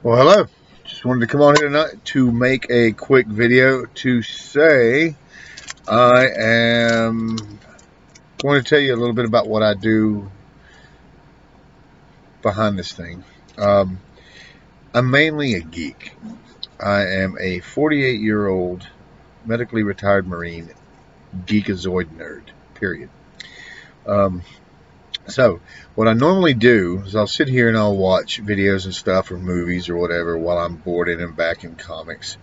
Well, hello. Just wanted to come on here tonight to make a quick video to say I am going to tell you a little bit about what I do behind this thing. Um, I'm mainly a geek. I am a 48-year-old medically retired Marine geekazoid nerd, period. Um, so, what I normally do is I'll sit here and I'll watch videos and stuff or movies or whatever while I'm bored and back in comics.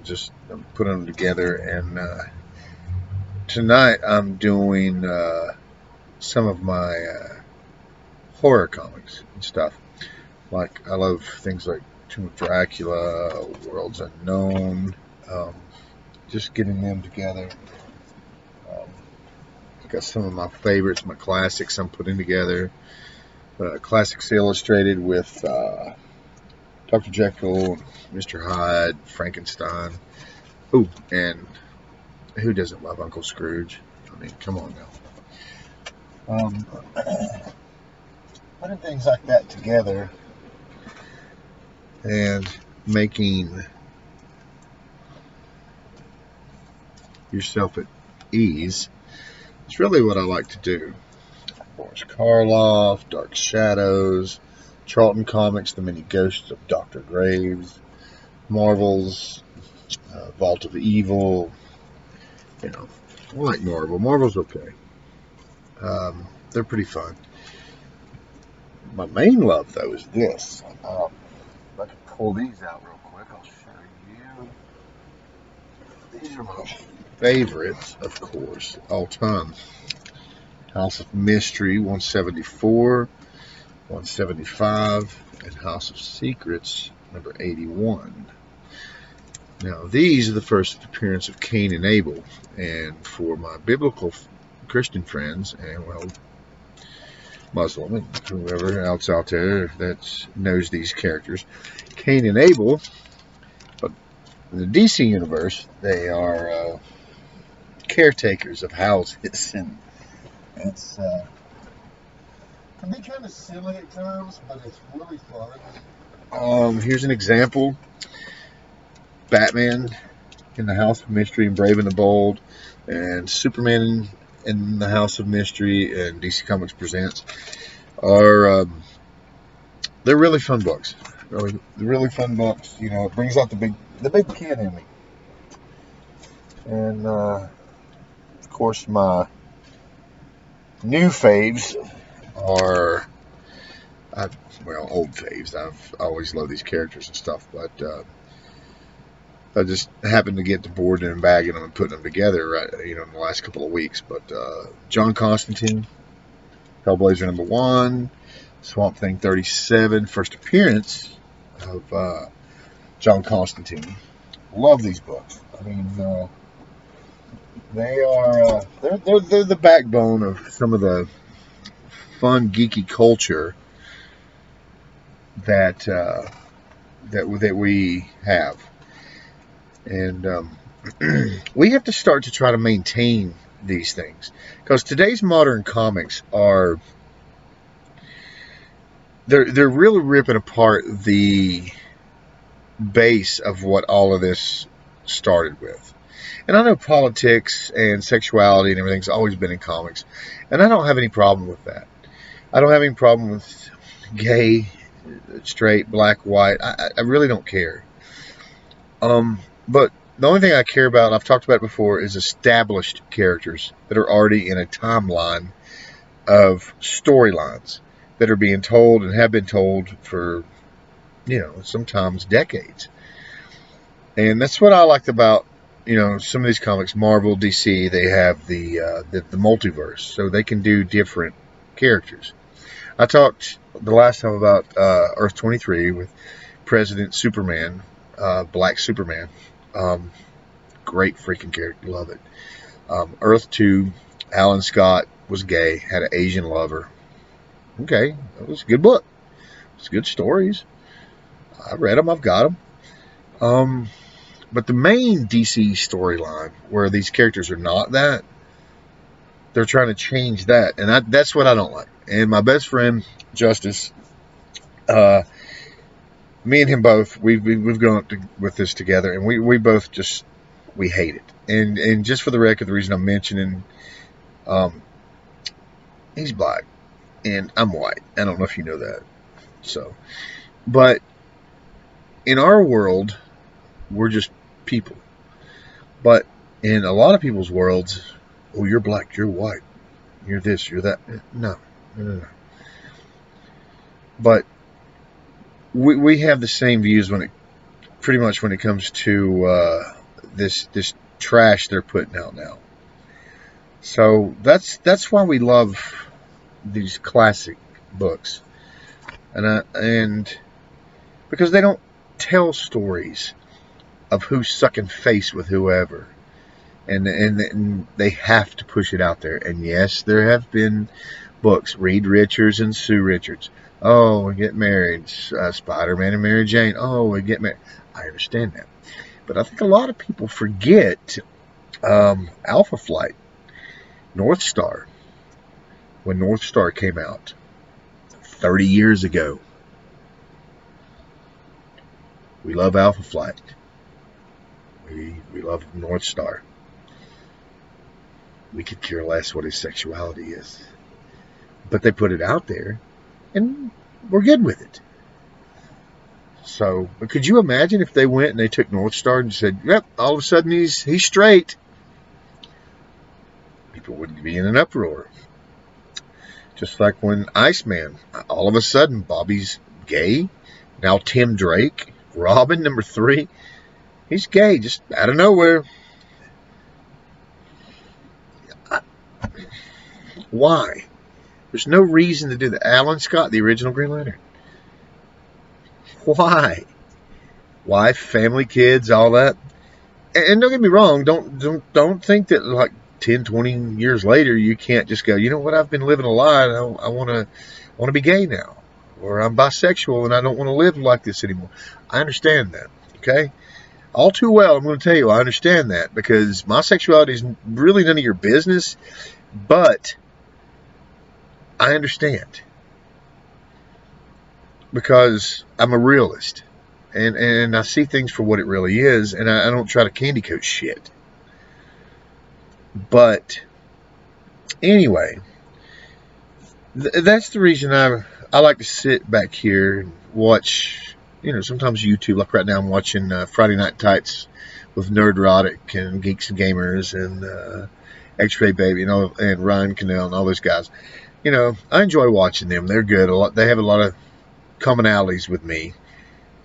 Just put them together, and tonight I'm doing some of my horror comics and stuff. Like, I love things like Tomb of Dracula, Worlds Unknown, um, just getting them together. I've got some of my favorites, my classics I'm putting together. Classics Illustrated with Dr. Jekyll, Mr. Hyde, Frankenstein. Ooh, and who doesn't love Uncle Scrooge? I mean, come on now. Putting things like that together and making yourself at ease is really what I like to do. Boris Karloff, Dark Shadows, Charlton Comics, The Many Ghosts of Dr. Graves, Marvel's Vault of Evil. You know, I like Marvel. Marvel's okay. They're pretty fun. My main love, though, is this. If I can pull these out real quick, I'll show you. These are my favorites, of course, all time. House of Mystery 174, 175, and House of Secrets number 81. Now, these are the first appearance of Cain and Abel, and for my biblical Christian friends, and well, Muslim and whoever else out there that knows these characters, Cain and Abel, but in the DC universe, they are caretakers of houses, and it's can be kind of silly at times, but it's really fun. Here's an example: Batman in the House of Mystery and Brave and the Bold, and Superman in the House of Mystery and DC Comics Presents are they're really fun books. Really fun books. You know, it brings out the big kid in me. And of course, my new faves are old faves. I've always loved these characters and stuff, but I just happened to get bored and bagging them and putting them together, right, in the last couple of weeks. But John Constantine, Hellblazer #1, Swamp Thing 37, first appearance of John Constantine. Love these books. I mean, they are they're the backbone of some of the fun geeky culture that that we have. And we have to start to try to maintain these things, because today's modern comics are they're really ripping apart the base of what all of this started with. And I know politics and sexuality and everything's always been in comics, and I don't have any problem with that. I don't have any problem with gay, straight, black, white. I really don't care. But the only thing I care about, I've talked about it before, is established characters that are already in a timeline of storylines that are being told and have been told for, sometimes decades. And that's what I liked about, some of these comics. Marvel, DC, they have the multiverse, so they can do different characters. I talked the last time about Earth 23 with President Superman, Black Superman. Great freaking character, love it. Earth 2, Alan Scott was gay, had an Asian lover. Okay, that was a good book. It's good stories. I read them, I've got them. But the main DC storyline, where these characters are not that, they're trying to change that, and that's what I don't like. And my best friend Justice, me and him both, we've grown up with this together, and we both just, we hate it. And just for the record, the reason I'm mentioning, um, he's black and I'm white. I don't know if you know that. So, but in our world, we're just people. But in a lot of people's worlds, oh, you're black, you're white, you're this, you're that. No, no, no, no. But we have the same views when it, pretty much when it comes to this trash they're putting out now. So that's why we love these classic books, and because they don't tell stories of who's sucking face with whoever, and they have to push it out there. And yes, there have been books, Reed Richards and Sue Richards. Oh, we get married. Spider-Man and Mary Jane. Oh, we get married. I understand that, but I think a lot of people forget Alpha Flight, North Star. When North Star came out 30 years ago, we love Alpha Flight. We love North Star. We could care less what his sexuality is. But they put it out there, and we're good with it. So, could you imagine if they went and they took North Star and said, yep, all of a sudden he's straight? People would be in an uproar. Just like when Iceman, all of a sudden Bobby's gay. Now Tim Drake, Robin #3, he's gay just out of nowhere. Why? There's no reason to do that. Alan Scott, the original Green Lantern. Why? Wife, family, kids, all that. And don't get me wrong, don't think that like 10, 20 years later you can't just go, you know what, I've been living a lie, I want to be gay now, or I'm bisexual and I don't want to live like this anymore. I understand that, okay? All too well, I'm going to tell you, I understand that, because my sexuality is really none of your business, but I understand, because I'm a realist, and I see things for what it really is, and I don't try to candy coat shit. But anyway, that's the reason I like to sit back here and watch, sometimes YouTube. Like right now I'm watching Friday Night Tights with Nerdrotic and Geeks and Gamers and X-Ray Baby and Ryan Cannell and all those guys. I enjoy watching them. They're good. They have a lot of commonalities with me,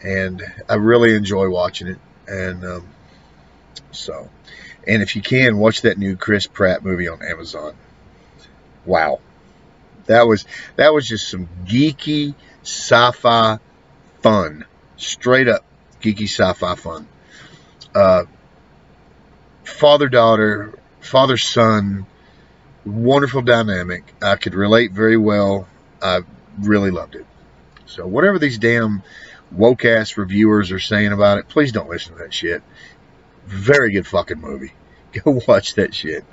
and I really enjoy watching it. And and if you can, watch that new Chris Pratt movie on Amazon. Wow. That was just some geeky sci-fi fun. Straight up geeky sci-fi fun. Father-daughter, father-son, wonderful dynamic. I could relate very well. I really loved it. So whatever these damn woke-ass reviewers are saying about it, please don't listen to that shit. Very good fucking movie. Go watch that shit.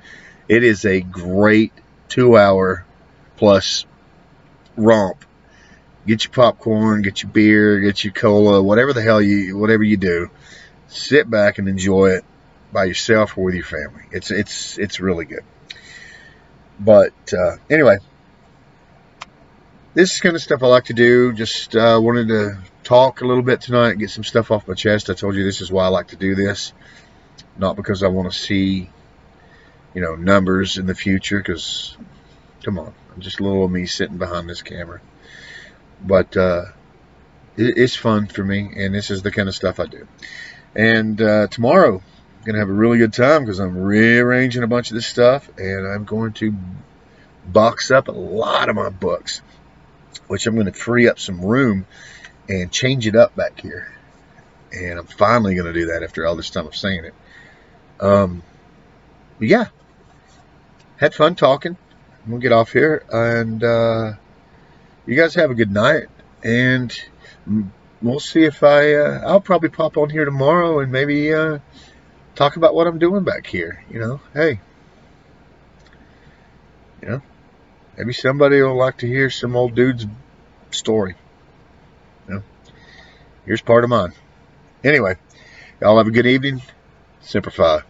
It is a great 2-hour plus romp. Get your popcorn, get your beer, get your cola, whatever you do. Sit back and enjoy it by yourself or with your family. It's really good. But anyway, this is kind of stuff I like to do. Just wanted to talk a little bit tonight, get some stuff off my chest. I told you this is why I like to do this. Not because I want to see, numbers in the future, because, come on, I'm just a little of me sitting behind this camera. But it's fun for me, and this is the kind of stuff I do. And tomorrow, I'm going to have a really good time, because I'm rearranging a bunch of this stuff, and I'm going to box up a lot of my books, which I'm going to free up some room and change it up back here. And I'm finally going to do that after all this time of saying it. But yeah, had fun talking. I'm going to get off here, and you guys have a good night, and we'll see if I'll probably pop on here tomorrow and maybe talk about what I'm doing back here. Hey, maybe somebody will like to hear some old dude's story. Here's part of mine. Anyway, y'all have a good evening. Semper Fi.